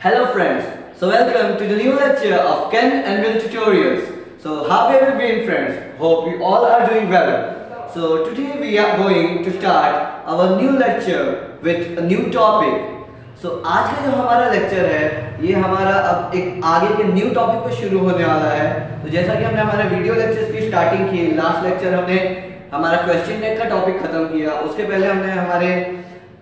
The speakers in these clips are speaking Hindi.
Hello friends, so welcome to the new lecture of Ken and Will tutorials. So how have you been friends? Hope you all are doing well. So today we are going to start our new lecture with a new topic. So आज का जो हमारा लेक्चर है ये हमारा अब एक आगे के न्यू टॉपिक पे शुरू होने वाला है। तो जैसा कि हमने हमारे वीडियो लेक्चर्स की स्टार्टिंग की, लास्ट लेक्चर हमने हमारा क्वेश्चन बैंक का टॉपिक खत्म किया, उसके पहले हमने हमारे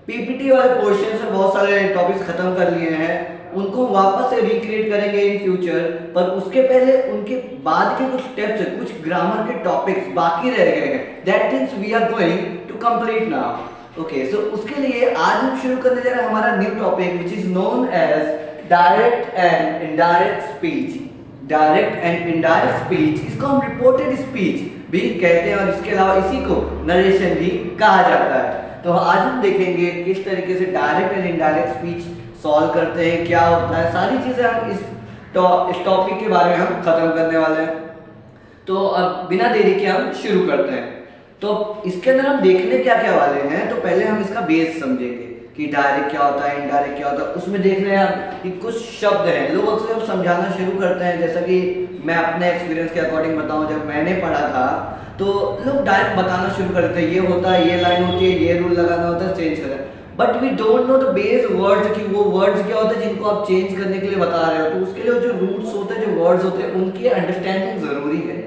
पीपीटी वाले पोर्शन से बहुत सारे टॉपिक्स खत्म कर लिए हैं, उनको वापस से रिक्रिएट करेंगे इन फ्यूचर। पर उसके पहले उनके बाद के कुछ स्टेप्स, कुछ ग्रामर के टॉपिक्स बाकी रह गए हैं, that things we are going to complete now. Okay, so उसके लिए आज हम शुरू करने जा रहे हैं हमारा new topic which is known as direct and indirect speech. Direct and indirect speech, इसको हम रिपोर्टेड स्पीच भी कहते हैं और इसके अलावा इसी को नरेशन भी कहा जाता है। तो आज हम देखेंगे किस तरीके से direct and indirect speech solve करते हैं, क्या होता है, सारी चीजें हम इस टॉपिक के बारे में हम खत्म करने वाले हैं। तो अब बिना देरी के हम शुरू करते हैं। तो इसके अंदर हम देखने क्या क्या वाले हैं, तो पहले हम इसका बेस समझेंगे कि डायरेक्ट क्या होता है, इनडायरेक्ट क्या होता है। उसमें देख रहे हैं आप कि कुछ शब्द हैं, लोग अक्सर जब समझाना शुरू करते हैं, जैसा कि मैं अपने एक्सपीरियंस के अकॉर्डिंग बताऊं, जब मैंने पढ़ा था तो लोग डायरेक्ट बताना शुरू कर देते हैं, ये होता है, ये लाइन होती है, ये रूल लगाना होता है, चेंज करना है। But we don't know the base words कि वो वर्ड्स क्या होते हैं जिनको आप चेंज करने के लिए बता रहे हो। तो उसके लिए जो रूट्स होते हैं, जो वर्ड्स होते हैं, उनकी अंडरस्टैंडिंग जरूरी है।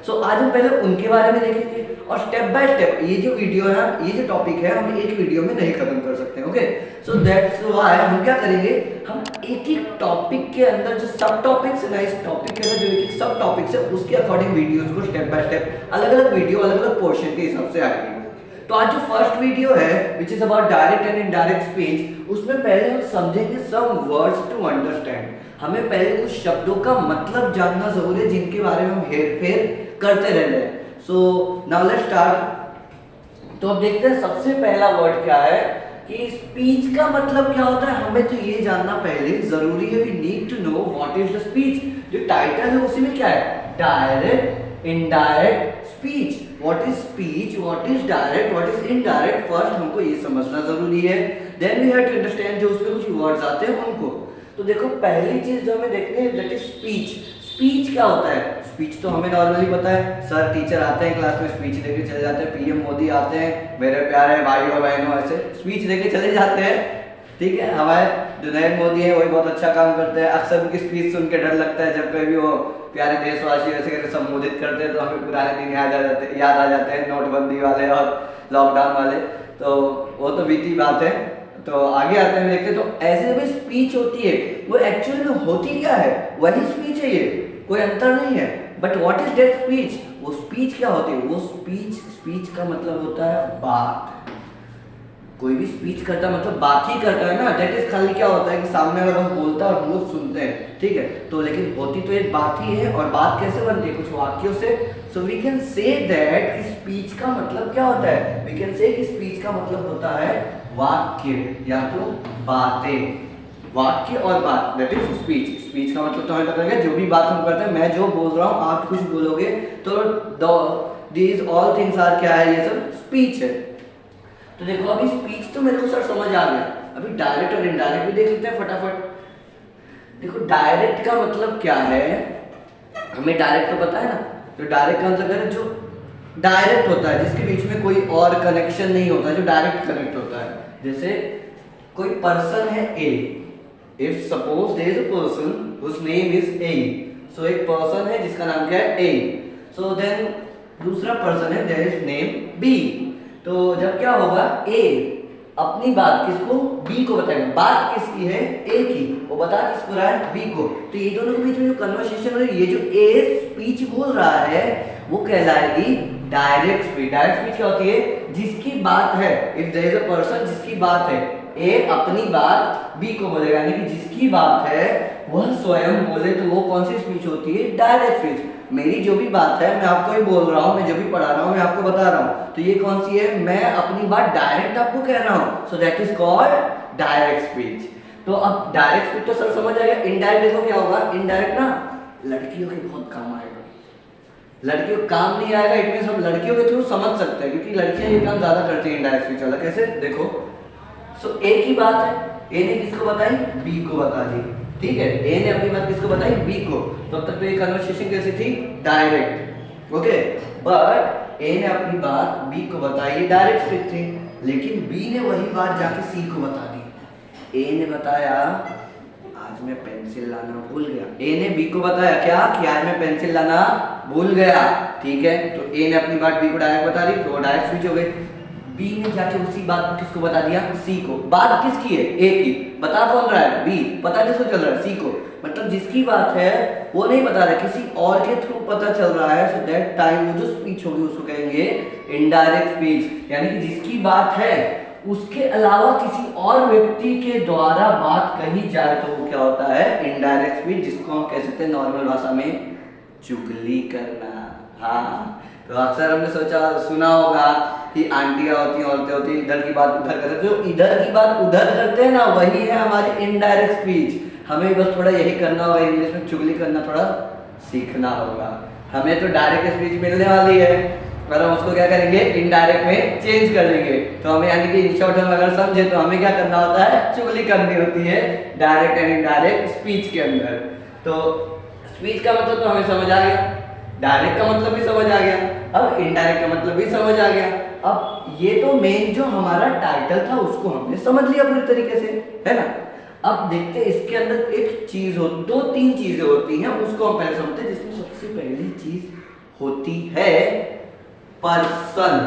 सो आज हम पहले उनके बारे में देखेंगे और स्टेप बाय स्टेप ये जो वीडियो है, ये जो टॉपिक है, हम एक वीडियो में नहीं खत्म कर सकते। ओके, सो दैट्स व्हाई हम क्या करेंगे, हम एक एक टॉपिक के अंदर जो सब टॉपिक्स है ना, इस टॉपिक के अंदर जो एक सब टॉपिक्स है उसके अकॉर्डिंग वीडियोस को स्टेप बाय स्टेप अलग अलग वीडियो अलग अलग पोर्शन के हिसाब से आएगी। तो आज जो फर्स्ट वीडियो है which is about direct and indirect speech, उसमें पहले हम समझेंगे सम वर्ड्स टू अंडरस्टैंड। हमें पहले कुछ शब्दों का मतलब जानना जरूरी है जिनके बारे में हम हेर फेर करते रहते हैं। So now let's start. तो अब देखते हैं सबसे पहला वर्ड क्या है कि स्पीच का मतलब क्या होता है। हमें तो ये जानना पहले जरूरी है, we need to know what is the speech. जो टाइटल है उसी में क्या है, direct indirect speech. What is speech, what is direct, what is indirect, first हमको ये समझना जरूरी है। Then we have to understand जो उसमें कुछ वर्ड्स आते हैं उनको। तो देखो पहली चीज जो हमें देखनी है दैट इज स्पीच। स्पीच क्या होता है, स्पीच तो हमें नॉर्मली पता है, सर टीचर आते हैं क्लास में स्पीच देके चले जाते हैं, पीएम मोदी आते हैं, मेरे प्यारे भाइयों बहनों ऐसे स्पीच देके चले जाते हैं। ठीक है, हमारे जुनैद मोदी है वही बहुत अच्छा काम करते हैं। अक्सर उनकी स्पीच सुन के डर लगता है, जब कभी वो प्यारे देशवासी ऐसे करके संबोधित करते हैं तो हमें पुराने दिन याद आ जाते हैं, नोटबंदी वाले और लॉकडाउन वाले। तो वो तो बीती बात है। तो आगे आते हैं देखते हैं, तो ऐसे जब स्पीच होती है वो एक्चुअली में होती क्या है, वही स्पीच है, ये कोई अंतर नहीं है। But what is that speech, वो स्पीच क्या होती है, वो स्पीच का मतलब होता है बात। कोई भी स्पीच करता है मतलब बात ही करता है ना। दैट इज खाली क्या होता है कि सामने वाला बस बोलता है और हम लोग सुनते हैं, ठीक है। तो लेकिन होती तो एक बात ही है, और बात कैसे बनती है, कुछ वाक्यों से। So we can say that speech का मतलब क्या होता है, वी कैन से कि स्पीच का मतलब होता है वाक्य या तो बातें। वाक्य और बात दैट इज स्पीच। स्पीच का मतलब तो हमें पता है जो भी बात हम करते हैं, मैं जो बोल रहा हूँ आप कुछ बोलोगे, तो दीज ऑल थिंग्स आर क्या है, ये सब स्पीच है। तो देखो अभी स्पीच तो मेरे को सर समझ आ गया, अभी डायरेक्ट और इनडायरेक्ट भी देख लेते हैं फटाफट। देखो डायरेक्ट का मतलब क्या है, हमें डायरेक्ट तो पता है ना। तो डायरेक्ट का मतलब है जो डायरेक्ट होता है, जिसके बीच में कोई और कनेक्शन नहीं होता, जो डायरेक्ट कनेक्ट होता है। जैसे कोई पर्सन है A, if suppose there is a person whose name is A, so एक पर्सन है जिसका नाम क्या है ए। सो देन दूसरा पर्सन है देयर इज नेम बी। तो जब क्या होगा, ए अपनी बात किसको, बी को बताएगा। बात किसकी है, ए की, वो बता किसको रहा है, बी को। तो ये दोनों के बीच में जो कन्वर्सेशन हो रही है, ये जो ए स्पीच बोल रहा है वो कहलाएगी डायरेक्ट स्पीच। डायरेक्ट स्पीच क्या होती है, जिसकी बात है, if there is a person जिसकी बात है, ए अपनी बात बी को बोलेगा, यानी कि जिसकी बात है वह स्वयं बोले, तो वो कौन सी स्पीच होती है, डायरेक्ट स्पीच। मेरी जो भी बात है मैं आपको ही बोल रहा हूँ, मैं जो भी पढ़ा रहा हूँ मैं आपको बता रहा हूँ, तो ये कौन सी है, मैं अपनी बात डायरेक्ट आपको कह रहा हूँ। So that is called direct speech. तो अब डायरेक्ट स्पीच तो सर समझ आएगा। इनडायरेक्ट देखो क्या होगा, इनडायरेक्ट ना लड़कियों के बहुत काम आएगा, लड़कियों को काम नहीं आएगा, इट मींस हम लड़कियों के थ्रू समझ सकते हैं, क्योंकि लड़कियां ये काम ज्यादा करती हैं इनडायरेक्ट स्पीच वाला। कैसे देखो, सो ए की बात है, ए ने किसको बताई, बी को बता दी। ठीक है, ए ने अपनी बात किसको बताई, बी को। तो अब तक तो ये कन्वर्सेशन कैसी थी, डायरेक्ट, ओके। बट ए ने अपनी बात बी को बताई, ये डायरेक्ट स्पीच थी। लेकिन बी ने वही बात जाके सी को बता दी। ए ने बताया आज मैं पेंसिल लाना भूल गया, ए ने बी को बताया क्या कि आज मैं पेंसिल लाना भूल गया, ठीक है। तो ए ने अपनी बात बी को डायरेक्ट बता दी, तो डायरेक्ट स्विच हो गई। बी ने जाके उसी बात को किसको बता दिया, सी को। बात किसकी है, ए की, बता कौन रहा है, बी। पता किसको चल रहा है, सी को। मतलब जिसकी बात है वो नहीं बता रहा, किसी और के थ्रू पता चल रहा है। सो दैट टाइम वो जो स्पीच होगी उसको कहेंगे इनडायरेक्ट स्पीच। यानी कि जिसकी बात है उसके अलावा किसी और व्यक्ति के द्वारा बात कही जाए तो वो क्या होता है, इनडायरेक्ट स्पीच, जिसको हम कह सकते हैं नॉर्मल भाषा में चुगली करना। हाँ, तो अक्सर हमने सुना होगा कि आंटियां होती हैं, औरतें होती हैं, इधर की बात उधर करते हैं। जो इधर की बात उधर करते हैं ना, वही है हमारी इनडायरेक्ट स्पीच। हमें बस थोड़ा यही करना होगा, इंग्लिश में चुगली करना थोड़ा सीखना होगा। हमें तो डायरेक्ट स्पीच मिलने वाली है, पर हम उसको क्या करेंगे, इनडायरेक्ट में चेंज कर लेंगे। तो हमें यानी कि इन शॉर्ट हम अगर समझे तो हमें क्या करना होता है, चुगली करनी होती है डायरेक्ट एंड इनडायरेक्ट स्पीच के अंदर। तो स्पीच का मतलब तो हमें समझ आ गया, डायरेक्ट का मतलब भी समझ आ गया, अब इनडायरेक्ट का मतलब भी समझ आ गया। अब ये तो मेन जो हमारा टाइटल था उसको हमने समझ लिया पूरी तरीके से, है ना। अब देखते हैं इसके अंदर एक चीज हो, दो तीन चीजें होती हैं, उसको हम पहले समझते हैं। जिसमें सबसे पहली चीज होती है पर्सन।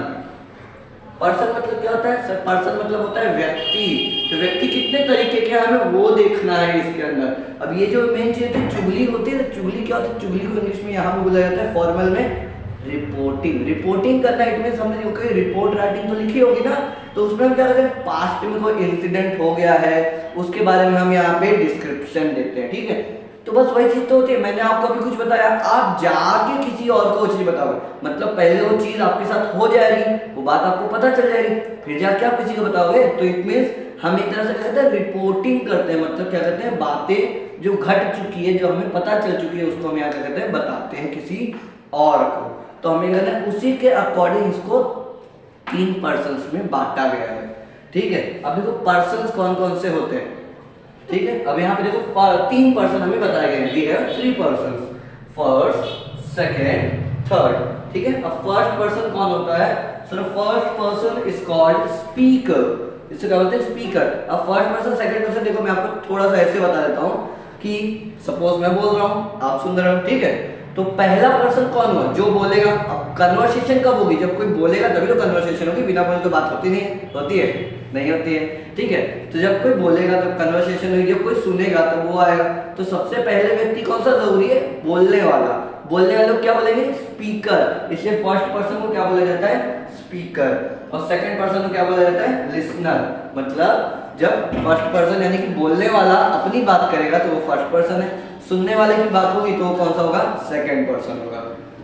पर्सन मतलब क्या होता है, पर्सन मतलब होता है व्यक्ति। तो व्यक्ति कितने तरीके के हमें वो देखना है इसके अंदर। अब ये जो मेन चीज है चुगली होती है, तो चुगली क्या होती है, चुगली को इंग्लिश में यहाँ पे बोला जाता है फॉर्मल में रिपोर्टिंग। रिपोर्टिंग करना इट मींस हमने कोई रिपोर्ट राइटिंग तो लिखी होगी ना, तो उसमें हम क्या करते हैं, पास्ट में कोई इंसिडेंट हो गया है उसके बारे में हम यहाँ पे डिस्क्रिप्शन देते हैं, ठीक है। तो बस वही चीज तो होती है। मैंने आपको अभी कुछ बताया, आप जाके किसी और को चीज बताओगे, मतलब पहले वो चीज आपके साथ हो जाएगी, वो बात आपको पता चल जाएगी, फिर जाके आप किसी को बताओगे। तो इट मींस हम एक तरह से कहते हैं रिपोर्टिंग करते हैं, मतलब क्या कहते हैं, बातें जो घट चुकी है, जो हमें पता चल चुकी है, उसको हम यहाँ क्या कहते हैं, बताते हैं किसी और को। तो हमें कहते हैं उसी के अकॉर्डिंग इसको 3 पर्सन्स में बांटा गया है, ठीक है। अब देखो पर्सन्स कौन कौन से होते हैं, ठीक है। अब यहाँ पे देखो 3 पर्सन हमें बताए गए हैं, we have 3 persons, first, second, third, ठीक है। अब फर्स्ट पर्सन कौन होता है, sir first person is called speaker. इससे क्या बोलते हैं, स्पीकर। अब फर्स्ट पर्सन सेकंड पर्सन देखो मैं आपको थोड़ा सा ऐसे बता देता हूँ कि सपोज मैं बोल रहा हूँ, आप सुन रहे हो, ठीक है। तो पहला पर्सन कौन हुआ, जो बोलेगा। अब कन्वर्सेशन कब होगी, जब कोई बोलेगा तभी तो कन्वर्सेशन होगी, बिना बोले तो बात होती नहीं है, होती है, नहीं होती है, ठीक है। तो जब कोई बोलेगा तो कन्वर्सेशन होगी, जब कोई सुनेगा तो वो आएगा। तो सबसे पहले व्यक्ति कौन सा जरूरी है, बोलने वाला। बोलने वाले को क्या बोलेंगे, स्पीकर। इसलिए फर्स्ट पर्सन को क्या बोला जाता है, स्पीकर। और सेकंड पर्सन को क्या बोला जाता है, लिसनर। मतलब जब फर्स्ट पर्सन यानी कि बोलने वाला अपनी बात करेगा तो वो फर्स्ट पर्सन है, सुनने वाले की बात होगी तो वो कौन सा होगा, सेकंड पर्सन होगा।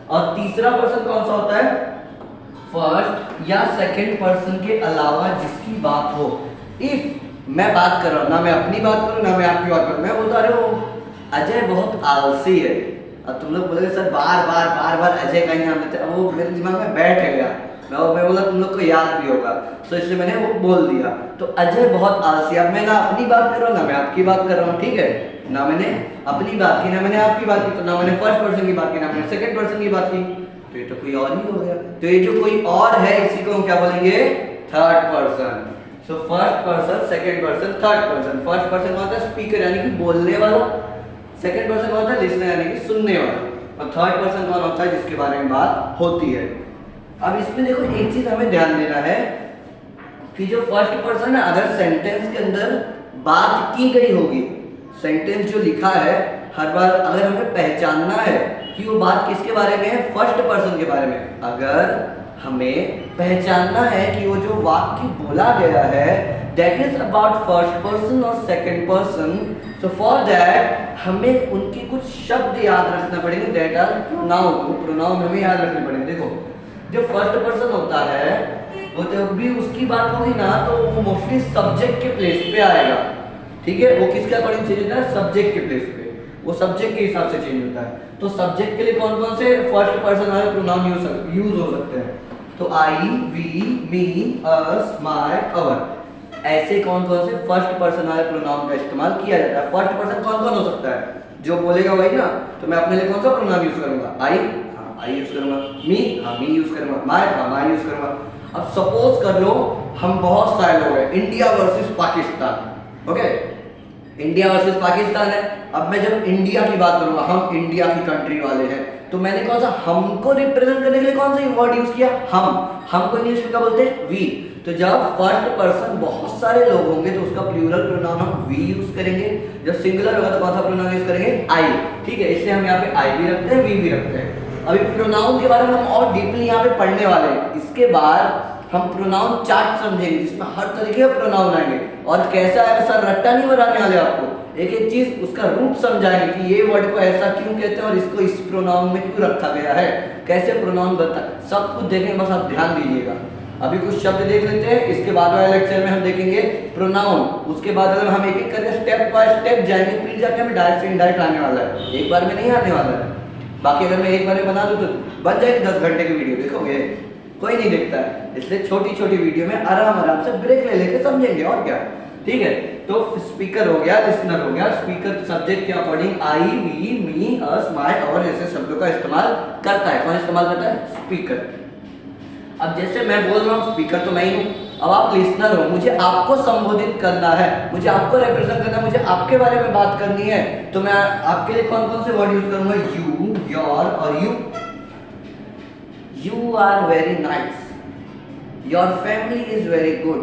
और तीसरा पर्सन कौन सा होता है, फर्स्ट या सेकंड पर्सन के अलावा जिसकी बात हो। इफ मैं बात कर रहा हूँ, ना मैं अपनी बात करूँ ना मैं आपकी बात करूँ, मैं बोलता रहे हो अजय बहुत आलसी है, और तुम लोग बोलोगे सर बार बार अजय का ही नाम लेते, अब वो मेरे दिमाग में बैठ गया, मैं बोला तुम लोग को याद भी होगा, तो इसलिए मैंने वो बोल दिया। तो अजय बहुत आलसी। अब मैं ना अपनी बात कर रहा हूँ ना मैं आपकी बात कर रहा हूँ, ठीक है। ना मैंने अपनी बात की ना मैंने आपकी बात की, तो ना मैंने फर्स्ट पर्सन की बात की ना मैंने सेकंड पर्सन की बात की, तो ये तो कोई और ही हो गया। तो ये जो कोई और है इसी को हम क्या बोलेंगे, third person. So first person, second person, third person. First person कौन होता है, स्पीकर यानी कि बोलने वाला। सेकंड पर्सन कौन होता है, लिसनर यानी कि सुनने वाला। और थर्ड पर्सन कौन होता है, जिसके बारे में बात होती है। अब इसमें देखो एक चीज हमें ध्यान देना है कि जो फर्स्ट पर्सन है, अगर सेंटेंस के अंदर बात की गई होगी, सेंटेंस जो लिखा है, हर बार अगर हमें पहचानना है कि वो बात किसके बारे में है, फर्स्ट पर्सन के बारे में। अगर हमें पहचानना है कि वो जो वाक्य बोला गया है that is about first person और second person, so for that हमें उनके कुछ शब्द याद रखना पड़ेंगे, दैट आर प्रोनाउन। प्रोनाउन हमें याद रखने पड़ेंगे। देखो जो फर्स्ट पर्सन होता है वो जब भी उसकी बात होगी ना तो वो मोस्टली सब्जेक्ट के प्लेस पे आएगा, ठीक है। वो किसके अकॉर्डिंग चेंज होता है, सब्जेक्ट के प्लेस पे, वो सब्जेक्ट के हिसाब से चेंज होता है। तो सब्जेक्ट के लिए कौन कौन से फर्स्ट पर्सन वाले प्रोनाउन यूज हो सकते हैं, तो आई, वी, मी, अस, माय, अवर। ऐसे कौन कौन से फर्स्ट पर्सन वाले प्रोनाउन का इस्तेमाल किया जाता है। फर्स्ट पर्सन कौन कौन हो सकता है, जो बोलेगा वही ना। तो मैं अपने लिए कौन सा प्रोनाउन यूज करूंगा, आई, हाँ आई यूज करूंगा, मी, हाँ मी यूज करूंगा, माय, हाँ माय यूज करूंगा। अब सपोज कर लो हम बहुत सारे लोग हैं, India versus Pakistan, okay, India versus Pakistan है। अब मैं जब इंडिया की बात करूंगा, हम इंडिया की कंट्री वाले हैं, तो मैंने कौन सा हमको रिप्रेजेंट करने के लिए कौन सा वर्ड यूज किया, हमको इंग्लिश में क्या बोलते हैं, वी। तो जब फर्स्ट पर्सन बहुत सारे लोग होंगे तो उसका प्लूरल प्रोनाउन हम वी यूज करेंगे, जब सिंगुलर होगा तो कौन सा प्रोनाउन यूज करेंगे, आई। ठीक है, इसलिए हम यहाँ पे आई भी रखते हैं, वी भी रखते हैं। अभी प्रोनाउन के बारे में हम और डीपली यहाँ पे पढ़ने वाले हैं। इसके बाद हम प्रोनाउन चार्ट समझेंगे जिसमें हर तरीके के प्रोनाउन आएंगे, और कैसा आएगा सर, रट्टा नहीं बनाने वाले आपको, एक एक चीज उसका रूप समझाएंगे कि ये वर्ड को ऐसा क्यों कहते हैं और इसको इस प्रोनाउन में क्यों रखा गया है, कैसे प्रोनाउन बनता है, सब कुछ देखेंगे, बस आप ध्यान दीजिएगा। अभी कुछ शब्द देख लेते हैं, इसके बाद वाले लेक्चर में हम देखेंगे प्रोनाउन। उसके बाद अगर हम एक एक करके स्टेप बाय स्टेप जाएंगे, फिर जाके हमें डायरेक्ट से इनडायरेक्ट आने वाला है, एक बार में नहीं आने वाला है। बाकी अगर मैं एक बार में बना दूं तो बन जाएगी 10 घंटे की वीडियो, देखोगे कोई नहीं देखता है। इसलिए छोटी छोटी वीडियो में आराम से ब्रेक ले लेके समझेंगे, और क्या। ठीक है, तो स्पीकर हो गया, लिसनर हो गया। स्पीकर सब्जेक्ट के according I, we, me, us, my और ऐसे शब्दों का इस्तेमाल करता है। कौन इस्तेमाल करता है, स्पीकर। अब जैसे मैं बोल रहा हूँ स्पीकर तो मैं ही हूँ, अब आप लिसनर हो, मुझे आपको संबोधित करना है, मुझे आपको रिप्रेजेंट करना है, मुझे आपके बारे में बात करनी है, तो मैं आपके लिए कौन कौन से वर्ड यूज करूंगा, यू, योर और you. You are very nice, your family is very good,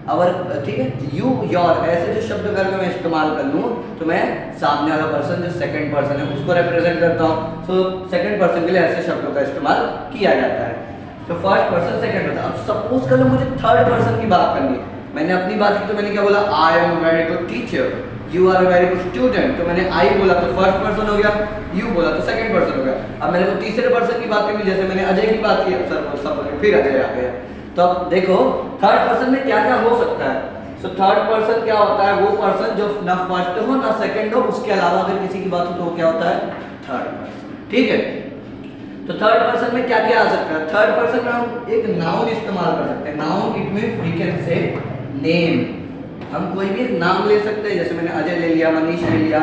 our, ठीक है, यू, योर, ऐसे जो शब्द करके मैं इस्तेमाल कर लूँ तो मैं सामने वाला पर्सन जो सेकंड पर्सन है उसको रिप्रेजेंट करता हूँ। सो सेकंड पर्सन के लिए ऐसे शब्दों का इस्तेमाल किया जाता है। तो फर्स्ट पर्सन, सेकंड पर्सन। अब सपोज कर लो मुझे थर्ड पर्सन की बात करनी है, मैंने अपनी बात की तो मैंने क्या बोला, I am very good teacher, you are very good student, तो मैंने आई बोला तो फर्स्ट पर्सन हो गया, यू बोला तो सेकंड पर्सन हो गया। अब मैंने को तीसरे पर्सन की बात करनी, जैसे मैंने अजय की बात की, सर सब फिर अजय आ गया। तो अब देखो थर्ड पर्सन में क्या क्या हो सकता है। सो थर्ड पर्सन क्या होता है, वो पर्सन जो ना फर्स्ट हो ना सेकंड हो, उसके अलावा अगर किसी की बात हो तो वो क्या होता है, थर्ड पर्सन। ठीक है, तो थर्ड पर्सन में क्या क्या आ सकता है। थर्ड पर्सन में हम एक नाउन इस्तेमाल कर सकते हैं। Noun it means we can say name, हम कोई भी एक नाम ले सकते हैं, जैसे मैंने अजय ले लिया, मनीष ले लिया,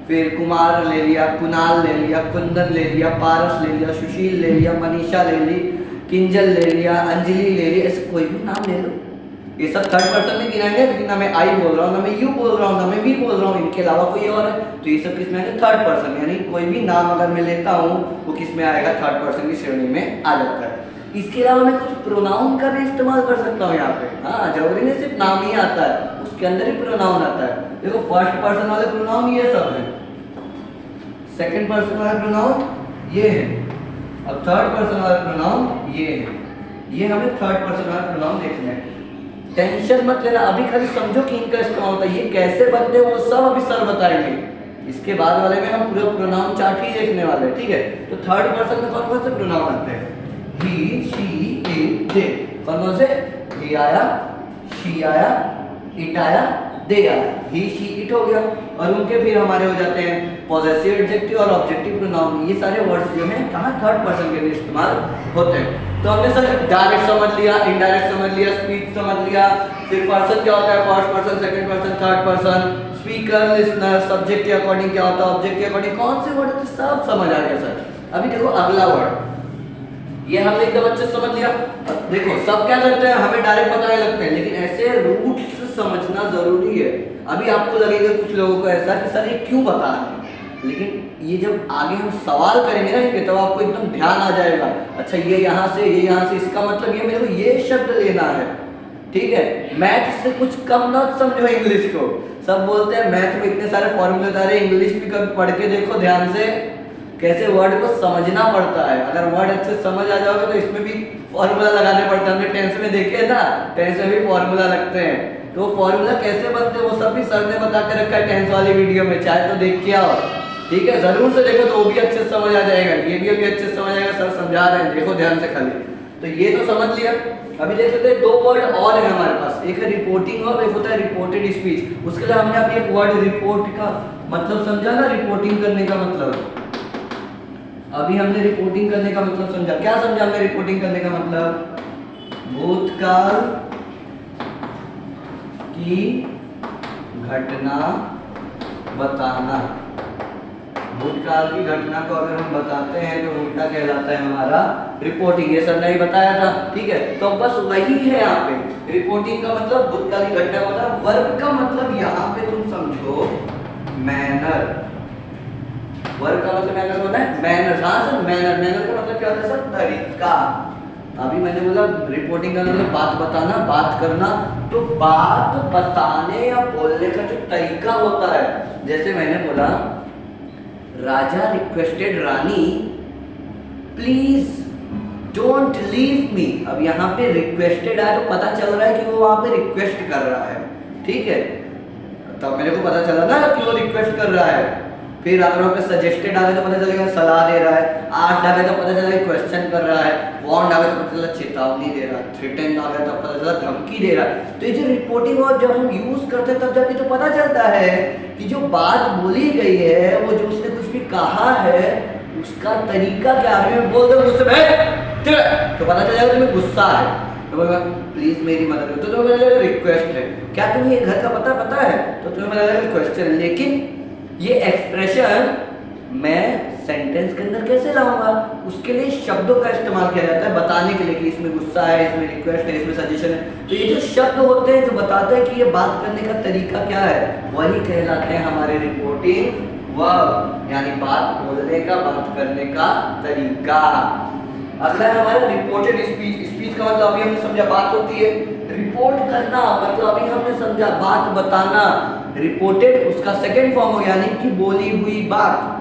फिर कुमार ले लिया, कुणाल ले लिया, कुंदन ले लिया, पारस ले लिया, सुशील ले लिया, मनीषा ले ली, किंजल ले लिया, अंजलि ले ली, ऐसे कोई भी नाम ले लो। ये सब थर्ड पर्सन में गिनाएंगे, लेकिन ना मैं आई बोल रहा हूँ, ना मैं यू बोल रहा हूँ, ना मैं वी बोल रहा हूँ, इनके अलावा कोई और है, तो ये सब किस में आएंगे, थर्ड पर्सन। यानी कोई भी नाम अगर मैं लेता हूँ वो किस में आएगा, थर्ड पर्सन की श्रेणी में आ जाता है। इसके अलावा मैं कुछ प्रोनाउन का भी इस्तेमाल कर सकता हूँ यहाँ पे। हाँ, जरूरी नहीं सिर्फ नाम ही आता है, उसके अंदर ही प्रोनाउन आता है। देखो फर्स्ट पर्सन वाले प्रोनाउन ये सब है, सेकंड पर्सन वाले प्रोनाउन ये है, अब थर्ड पर्सन वाले प्रोनाउन ये है। ये हमें थर्ड पर्सन वाले प्रोनाउन देखने हैं। टेंशन मत लेना, अभी खाली समझो कि इनका इस्तेमाल होता है, ये कैसे बनते हैं वो सब अभी सर बताएंगे। इसके बाद वाले में हम पूरा प्रोनाउन चार्ट ही देखने वाले हैं। ठीक है, तो थर्ड पर्सन में कौन कौन से प्रोनाउन आते हैं, ही, शी, इट, दे। कौन कौन से, ही आया, शी आया, इट आया, दे आया, ही, शी, इट हो गया। और उनके फिर हमारे हो जाते हैं पॉजेसिव एडजेक्टिव और ऑब्जेक्टिव प्रोनाउन। ये सारे वर्ड्स जो हैं कहाँ, थर्ड पर्सन के लिए इस्तेमाल होते हैं। तो हमने सर डायरेक्ट समझ लिया, इनडायरेक्ट समझ लिया, स्पीच समझ लिया, फिर पर्सन क्या होता है, first person, second person, third person, speaker, listener, subject के अकॉर्डिंग क्या होता है, ऑब्जेक्ट के अकॉर्डिंग कौन से वर्ड होते हैं, सब समझ आ गया सर। अभी देखो अगला वर्ड, ये हमने एकदम अच्छे से समझ लिया। देखो सब क्या करते हैं, हमें डायरेक्ट बताने लगते हैं, लेकिन ऐसे रूट से समझना जरूरी है। अभी आपको लगेगा कुछ लोगों को ऐसा कि सर ये क्यों बता रहे हैं, लेकिन ये जब आगे हम सवाल करेंगे ना इनके, तब आपको एकदम ध्यान आ जाएगा, अच्छा ये यहाँ से, ये यहाँ से, इसका मतलब ये मेरे को ये शब्द लेना है। ठीक है, मैथ से कुछ कम ना समझो इंग्लिश को। सब बोलते हैं मैथ में इतने सारे फॉर्मूले बता रहे, इंग्लिश भी कभी पढ़ के देखो ध्यान से, कैसे वर्ड को समझना पड़ता है। अगर वर्ड अच्छे समझ आ जाओगे तो इसमें भी फॉर्मूला लगाने पड़ते हैं। हमने टेंस में देखे ना, टेंस में भी फॉर्मूला लगते हैं, तो फॉर्मूला कैसे बनते हैं वो सब भी सर ने बता के रखा है टेंस वाली वीडियो में, चाहे तो देख के आओ। ठीक है, जरूर से देखो तो वो भी अच्छे से समझ आ जाएगा, ये भी अभी अच्छे से समझ आएगा, सर समझा रहे हैं, देखो ध्यान से खाली। तो ये तो समझ लिया। अभी देख लेते हैं दो वर्ड और है हमारे पास, एक है रिपोर्टिंग और एक होता है रिपोर्टेड स्पीच। उसके लिए हमने अभी एक वर्ड रिपोर्ट का मतलब समझा ना, रिपोर्टिंग करने का मतलब। अभी हमने रिपोर्टिंग करने का मतलब समझा, क्या समझा हमने रिपोर्टिंग करने का मतलब, भूतकाल, की घटना बताना। भूतकाल की घटना को अगर हम बताते हैं तो उनका कहलाता है हमारा रिपोर्टिंग। ये सर ने ही बताया था, ठीक है। तो बस वही है यहाँ पे, रिपोर्टिंग का मतलब भूतकाल की घटना का मतलब। वर्ब का मतलब यहाँ पे तुम समझो मैनर। वर्ब का मतलब मैनर होता है मैनर। हाँ सर, मैनर। मैनर का मतलब क्या होता है सर? तरीका। अभी मैंने बोला रिपोर्टिंग का मतलब बात बताना, बात करना। तो बात बताने या बोलने का जो तरीका होता है, जैसे मैंने बोला Raja requested Rani please don't leave me. अब यहाँ पे रिक्वेस्टेड है तो पता चल रहा है कि वो वहां पे रिक्वेस्ट कर रहा है, ठीक है। तब मेरे को पता चला ना कि वो रिक्वेस्ट कर रहा है। फिर अगर वहाँ पे सजेस्टेड आ गए तो पता चलेगा सलाह दे रहा है। आस्क्ड आ गए तो पता चलेगा क्वेश्चन कर रहा है। वार्न्ड आ गए तो पता चला चेतावनी दे रहा है। थ्रेटन आ गया तो पता चला धमकी दे रहा है। तो ये जो रिपोर्टिंग और जब हम यूज करते हैं तब जाके तो पता चलता है कि जो बात बोली गई है, वो जो उसने कुछ भी कहा है, उसका तरीका क्या है। मैं बोल दो गुस्से में तो पता चल जाएगा तुम्हें गुस्सा है, तो बोलेगा प्लीज मेरी मदद करो, तो तुम्हें लगेगा रिक्वेस्ट है। क्या तुम्हें ये घर का पता है, तो तुम्हें लगेगा क्वेश्चन। लेकिन ये एक्सप्रेशन मैं सेंटेंस के अंदर कैसे लाऊंगा? उसके लिए शब्दों का इस्तेमाल किया जाता है बताने के लिए कि इसमें गुस्सा है, इसमें रिक्वेस्ट है, इसमें सजेशन है। तो ये जो शब्द होते हैं जो बताते हैं कि ये बात करने का तरीका क्या है, वही कहलाते हैं हमारे रिपोर्टिंग वर्ब, यानी बात बोलने का, बात करने का तरीका। अगला है हमारा रिपोर्टेड स्पीच। स्पीच का मतलब अभी हमने समझा बात होती है। रिपोर्ट करना मतलब अभी हमने समझा बात बताना। रिपोर्टेड उसका सेकंड फॉर्म हो, यानी कि बोली हुई बात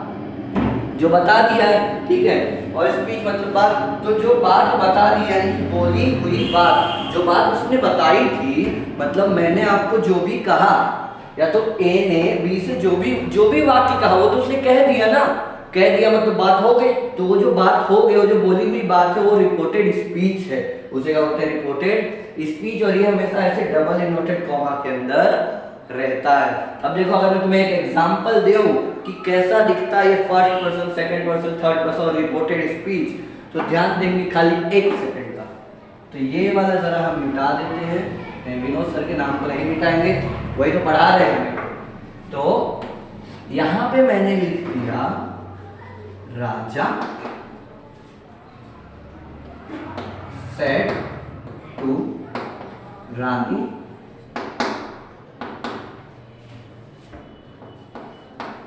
जो बता दिया है, ठीक है। और स्पीच मतलब बात, तो जो बात बता दी यानी कि बोली हुई बात, जो बात उसने बताई थी, मतलब मैंने आपको जो भी कहा, या तो ए ने बी से जो भी वाक्य कहा वो तो उसने कह दिया ना, कह दिया मतलब बात हो गई। तो वो जो बात हो गई, वो जो बोली हुई बात है, वो रिपोर्टेड स्पीच है। उसे क्या बोलते हैं? Reported speech. और ये हमेशा ऐसे डबल इन्वर्टेड कॉमा के अंदर रहता है। अब देखो अगर मैं तुम्हें एक एग्जांपल दूं कि कैसा दिखता है ये first person, second person, third person और रिपोर्टेड स्पीच, तो ध्यान देंगे खाली 1 सेकंड का। तो ये वाला जरा हम मिटा देते हैं, विनोद सर के नाम को नहीं मिटाएंगे, वही तो पढ़ा रहे हैं। तो यहाँ पे मैंने लिख दिया Raja said to Rani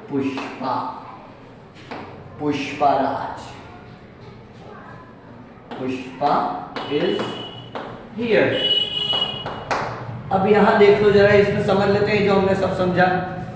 Pushpa, Pushparaj, Pushpa is here. अब यहां देख लो जरा, इसमें समझ लेते हैं जो हमने सब समझा।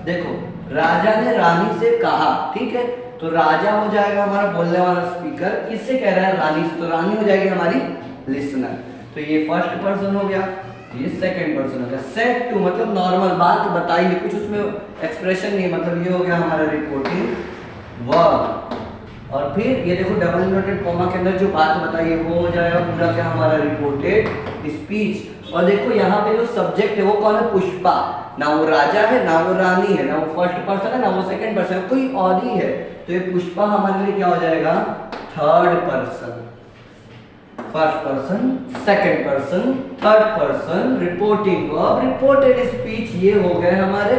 देखो राजा ने रानी से कहा, ठीक है, तो राजा हो जाएगा हमारा बोलने वाला स्पीकर, किससे कह रहा है? रानी से, तो रानी हो जाएगी हमारी लिसनर। तो ये फर्स्ट पर्सन हो गया, ये सेकंड पर्सन हो गया। सेड टू मतलब नॉर्मल बात बताई है, कुछ उसमें एक्सप्रेशन नहीं, मतलब ये हो गया हमारा रिपोर्टिंग वर्ब। और फिर ये देखो डबल इन्वर्टेड कॉमा के अंदर जो बात बताई है वो हो जाएगा पूरा क्या हमारा रिपोर्टेड स्पीच। और देखो यहाँ पे जो सब्जेक्ट है वो कौन है? पुष्पा। ना वो राजा है, ना वो रानी है, ना वो फर्स्ट पर्सन है, ना वो सेकंड पर्सन है, कोई और ही है। तो ये पुष्पा हमारे लिए क्या हो जाएगा? Third person. First person, second person, third person, reporting verb, reported speech, ये हो गए हमारे,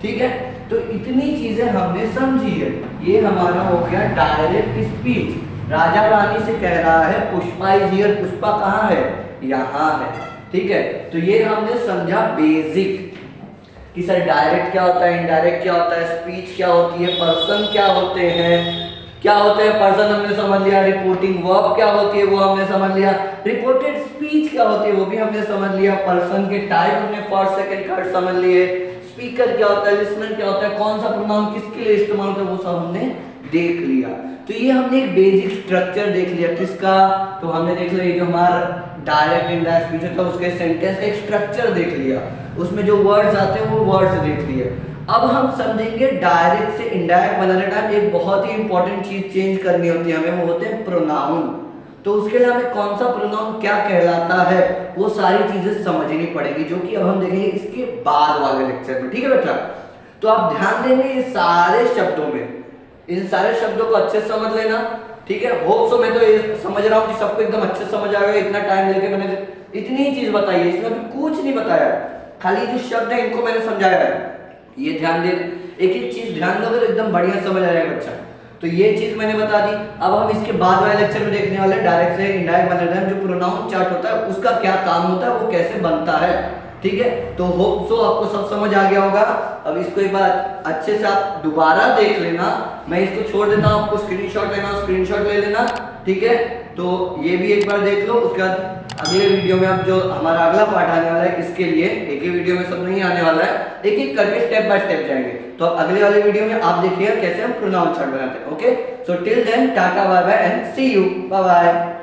ठीक है। तो इतनी चीजें हमने समझी है। ये हमारा हो गया डायरेक्ट स्पीच। राजा रानी से कह रहा है पुष्पा इज हियर, पुष्पा कहाँ है? यहाँ है, ठीक है। तो ये हमने समझा बेसिक कि सर डायरेक्ट क्या होता है, इनडायरेक्ट क्या होता है, स्पीच क्या होती है, पर्सन क्या होते हैं, क्या होते हैं पर्सन हमने समझ लिया, रिपोर्टिंग वर्ब क्या होती है वो हमने समझ लिया, रिपोर्टेड स्पीच क्या होती है वो भी हमने समझ लिया, पर्सन के टाइप हमने फर्स्ट सेकंड थर्ड समझ लिए, स्पीकर क्या होता है, लिसनर क्या होता है, कौन सा प्रोनाउन किसके लिए इस्तेमाल होता है वो सब हमने देख लिया। तो ये हमने एक बेसिक स्ट्रक्चर देख लिया किसका, तो हमने देख लिया ये जो हमारा डायरेक्ट इनडायरेक्ट स्पीच होता है उसके सेंटेंस का एक स्ट्रक्चर देख लिया, उसमें जो वर्ड्स आते हैं वो वर्ड्स देख लिए। अब हम समझेंगे डायरेक्ट से इनडायरेक्ट बनाने टाइम एक बहुत ही इंपॉर्टेंट चीज चेंज करनी होती है हमें, वो होते हैं प्रोनाउन। तो उसके लिए हमें कौन सा प्रोनाउन क्या कहलाता है वो सारी चीजें समझनी पड़ेगी, जो कि अब हम देखेंगे इसके बाद वाले लेक्चर में, ठीक है बेटा। तो आप ध्यान देंगे ये सारे शब्दों में, इन सारे शब्दों को अच्छे से समझ लेना, ठीक है। होप सो मैं तो ये समझ रहा हूँ कि सबको एकदम अच्छे से समझ आएगा, इतना टाइम लेके मैंने इतनी चीज बताई है, इसमें अभी कुछ नहीं बताया, खाली जो शब्द है इनको मैंने समझाया है, ये ध्यान दे, एक एक चीज ध्यान दोगे तो एकदम बढ़िया समझ आ जाएगा बच्चा। तो ये चीज मैंने बता दी। अब हम इसके बाद वाले लेक्चर में देखने वाले डायरेक्ट से इनडायरेक्ट बने, जो प्रोनाउन चार्ट होता है उसका क्या काम होता है, वो कैसे बनता है। ठीक है, तो होप सो आपको सब समझ आ गया होगा। अब इसको एक बार अच्छे से आप दोबारा देख लेना, मैं इसको छोड़ देता हूँ, आपको स्क्रीनशॉट लेना, स्क्रीनशॉट ले लेना। ठीक है, तो ये भी एक बार देख लो। उसके बाद अगले वीडियो में अब जो हमारा अगला पार्ट आने वाला है, इसके लिए एक ही वीडियो में सब नहीं आने वाला है, एक एक करके स्टेप बाय स्टेप जाएंगे। तो अब अगले वाले वीडियो में आप देखिएगा कैसे हम प्रोनाउन चार्ट बनाते हैं। Okay, so till then tata bye bye and see you, bye bye.